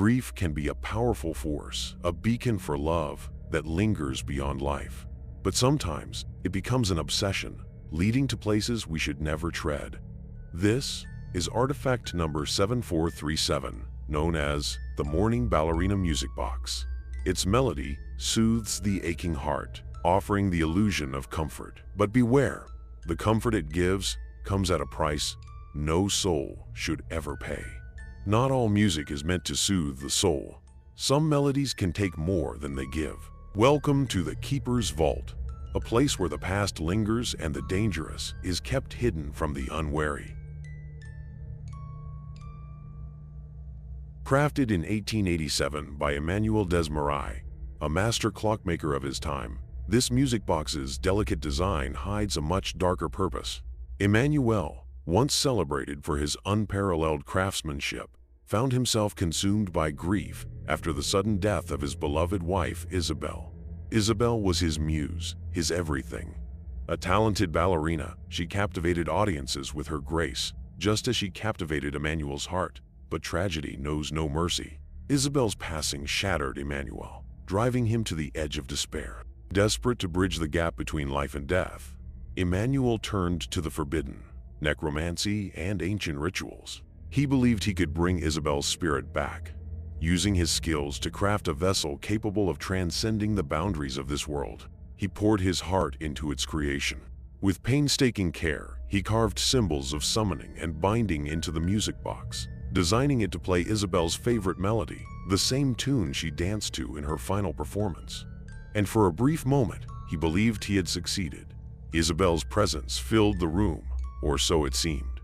Grief can be a powerful force, a beacon for love that lingers beyond life. But sometimes it becomes an obsession, leading to places we should never tread. This is artifact number 7437, known as the Mourning Ballerina Music Box. Its melody soothes the aching heart, offering the illusion of comfort. But beware, the comfort it gives comes at a price no soul should ever pay. Not all music is meant to soothe the soul. Some melodies can take more than they give. Welcome to the Keeper's Vault, a place where the past lingers and the dangerous is kept hidden from the unwary. Crafted in 1887 by Emmanuel Desmarais, a master clockmaker of his time, this music box's delicate design hides a much darker purpose. Emmanuel, once celebrated for his unparalleled craftsmanship, found himself consumed by grief after the sudden death of his beloved wife, Isabel. Isabel was his muse, his everything. A talented ballerina, she captivated audiences with her grace, just as she captivated Emmanuel's heart. But tragedy knows no mercy. Isabel's passing shattered Emmanuel, driving him to the edge of despair. Desperate to bridge the gap between life and death, Emmanuel turned to the forbidden, necromancy, and ancient rituals. He believed he could bring Isabel's spirit back, using his skills to craft a vessel capable of transcending the boundaries of this world. He poured his heart into its creation. With painstaking care, he carved symbols of summoning and binding into the music box, designing it to play Isabel's favorite melody, the same tune she danced to in her final performance. And for a brief moment, he believed he had succeeded. Isabel's presence filled the room, or so it seemed.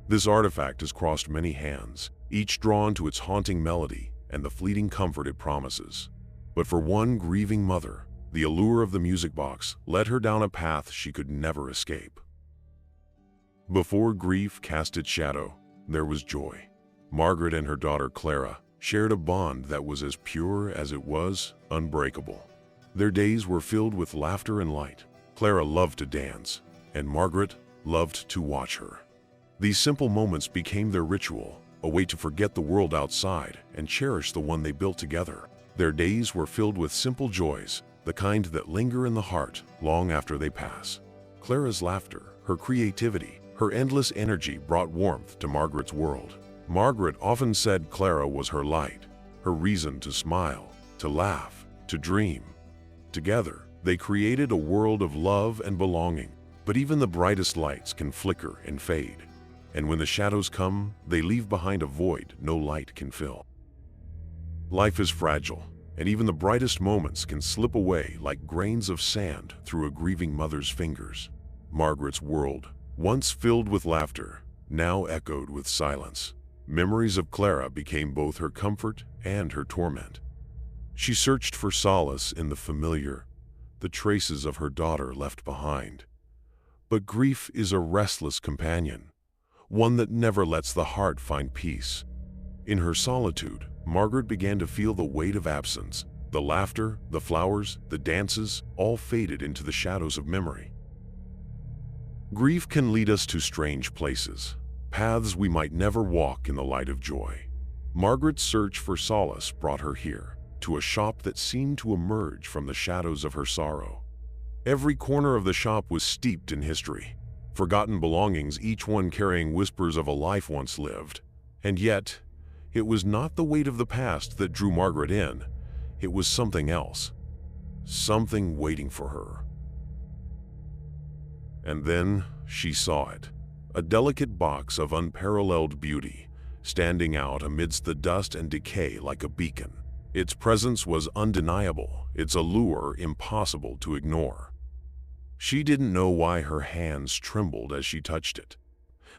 This artifact has crossed many hands, each drawn to its haunting melody and the fleeting comfort it promises. But for one grieving mother, the allure of the music box led her down a path she could never escape. Before grief cast its shadow, there was joy. Margaret and her daughter Clara shared a bond that was as pure as it was unbreakable. Their days were filled with laughter and light. Clara loved to dance, and Margaret loved to watch her. These simple moments became their ritual, a way to forget the world outside and cherish the one they built together. Their days were filled with simple joys, the kind that linger in the heart long after they pass. Clara's laughter, her creativity, her endless energy brought warmth to Margaret's world. Margaret often said Clara was her light, her reason to smile, to laugh, to dream. Together, they created a world of love and belonging. But even the brightest lights can flicker and fade. And when the shadows come, they leave behind a void no light can fill. Life is fragile, and even the brightest moments can slip away like grains of sand through a grieving mother's fingers. Margaret's world, once filled with laughter, now echoed with silence. Memories of Clara became both her comfort and her torment. She searched for solace in the familiar, the traces of her daughter left behind. But grief is a restless companion, one that never lets the heart find peace. In her solitude, Margaret began to feel the weight of absence. The laughter, the flowers, the dances, all faded into the shadows of memory. Grief can lead us to strange places, paths we might never walk in the light of joy. Margaret's search for solace brought her here, to a shop that seemed to emerge from the shadows of her sorrow. Every corner of the shop was steeped in history, forgotten belongings, each one carrying whispers of a life once lived. And yet, it was not the weight of the past that drew Margaret in. It was something else, something waiting for her. And then she saw it, a delicate box of unparalleled beauty, standing out amidst the dust and decay like a beacon. Its presence was undeniable, its allure impossible to ignore. She didn't know why her hands trembled as she touched it.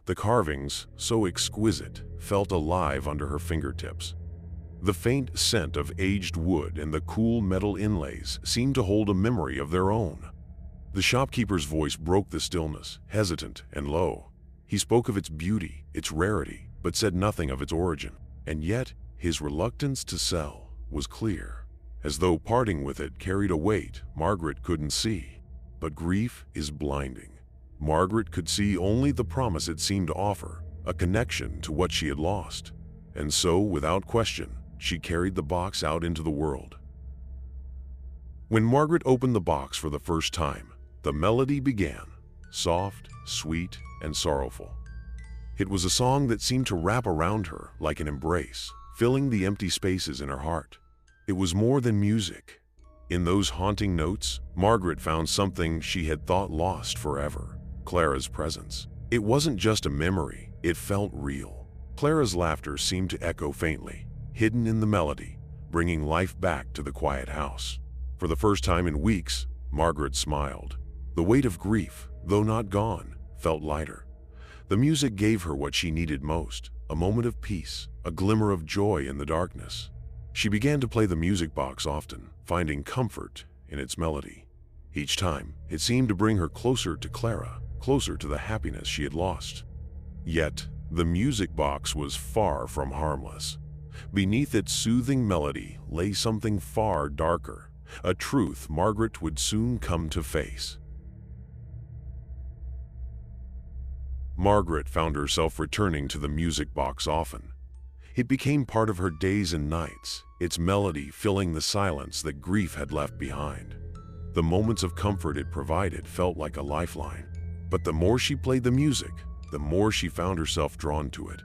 The carvings, so exquisite, felt alive under her fingertips. The faint scent of aged wood and the cool metal inlays seemed to hold a memory of their own. The shopkeeper's voice broke the stillness, hesitant and low. He spoke of its beauty, its rarity, but said nothing of its origin. And yet, his reluctance to sell was clear, as though parting with it carried a weight Margaret couldn't see. But grief is blinding. Margaret could see only the promise it seemed to offer, a connection to what she had lost. And so, without question, she carried the box out into the world. When Margaret opened the box for the first time, the melody began, soft, sweet, and sorrowful. It was a song that seemed to wrap around her like an embrace, filling the empty spaces in her heart. It was more than music. In those haunting notes, Margaret found something she had thought lost forever: Clara's presence. It wasn't just a memory, it felt real. Clara's laughter seemed to echo faintly, hidden in the melody, bringing life back to the quiet house. For the first time in weeks, Margaret smiled. The weight of grief, though not gone, felt lighter. The music gave her what she needed most: a moment of peace, a glimmer of joy in the darkness. She began to play the music box often, finding comfort in its melody. Each time, it seemed to bring her closer to Clara, closer to the happiness she had lost. Yet, the music box was far from harmless. Beneath its soothing melody lay something far darker, a truth Margaret would soon come to face. Margaret found herself returning to the music box often. It became part of her days and nights, its melody filling the silence that grief had left behind. The moments of comfort it provided felt like a lifeline. But the more she played the music, the more she found herself drawn to it.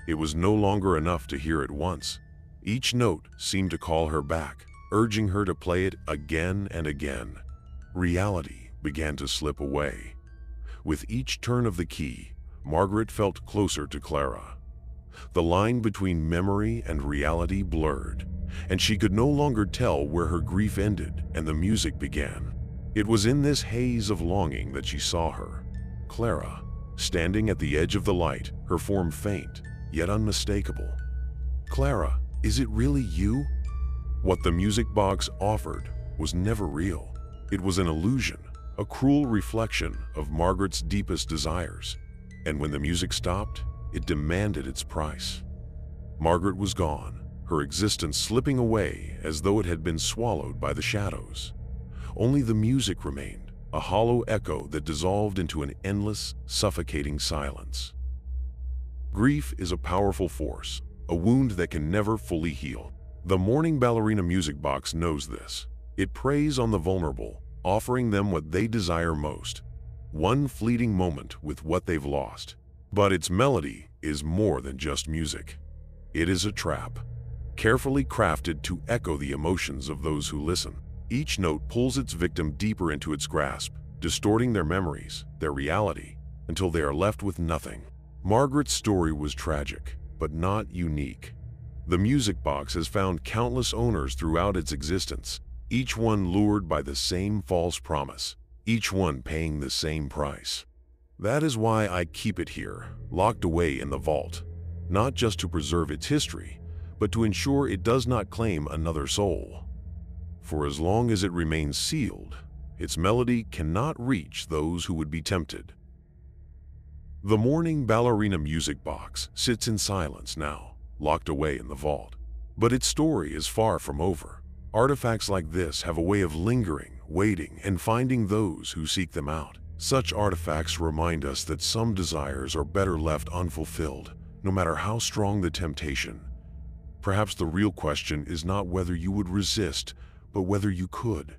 It was no longer enough to hear it once. Each note seemed to call her back, urging her to play it again and again. Reality began to slip away. With each turn of the key, Margaret felt closer to Clara. The line between memory and reality blurred, and she could no longer tell where her grief ended and the music began. It was in this haze of longing that she saw her, Clara, standing at the edge of the light, her form faint, yet unmistakable. "Clara, is it really you?" What the music box offered was never real. It was an illusion, a cruel reflection of Margaret's deepest desires. And when the music stopped, it demanded its price. Margaret was gone, her existence slipping away as though it had been swallowed by the shadows. Only the music remained, a hollow echo that dissolved into an endless, suffocating silence. Grief is a powerful force, a wound that can never fully heal. The mourning ballerina music box knows this. It preys on the vulnerable, offering them what they desire most: one fleeting moment with what they've lost. But its melody is more than just music. It is a trap, carefully crafted to echo the emotions of those who listen. Each note pulls its victim deeper into its grasp, distorting their memories, their reality, until they are left with nothing. Margaret's story was tragic, but not unique. The music box has found countless owners throughout its existence, each one lured by the same false promise, each one paying the same price. That is why I keep it here, locked away in the vault, not just to preserve its history, but to ensure it does not claim another soul. For as long as it remains sealed, its melody cannot reach those who would be tempted. The mourning ballerina music box sits in silence now, locked away in the vault. But its story is far from over. Artifacts like this have a way of lingering, waiting, and finding those who seek them out. Such artifacts remind us that some desires are better left unfulfilled, no matter how strong the temptation. Perhaps the real question is not whether you would resist, but whether you could.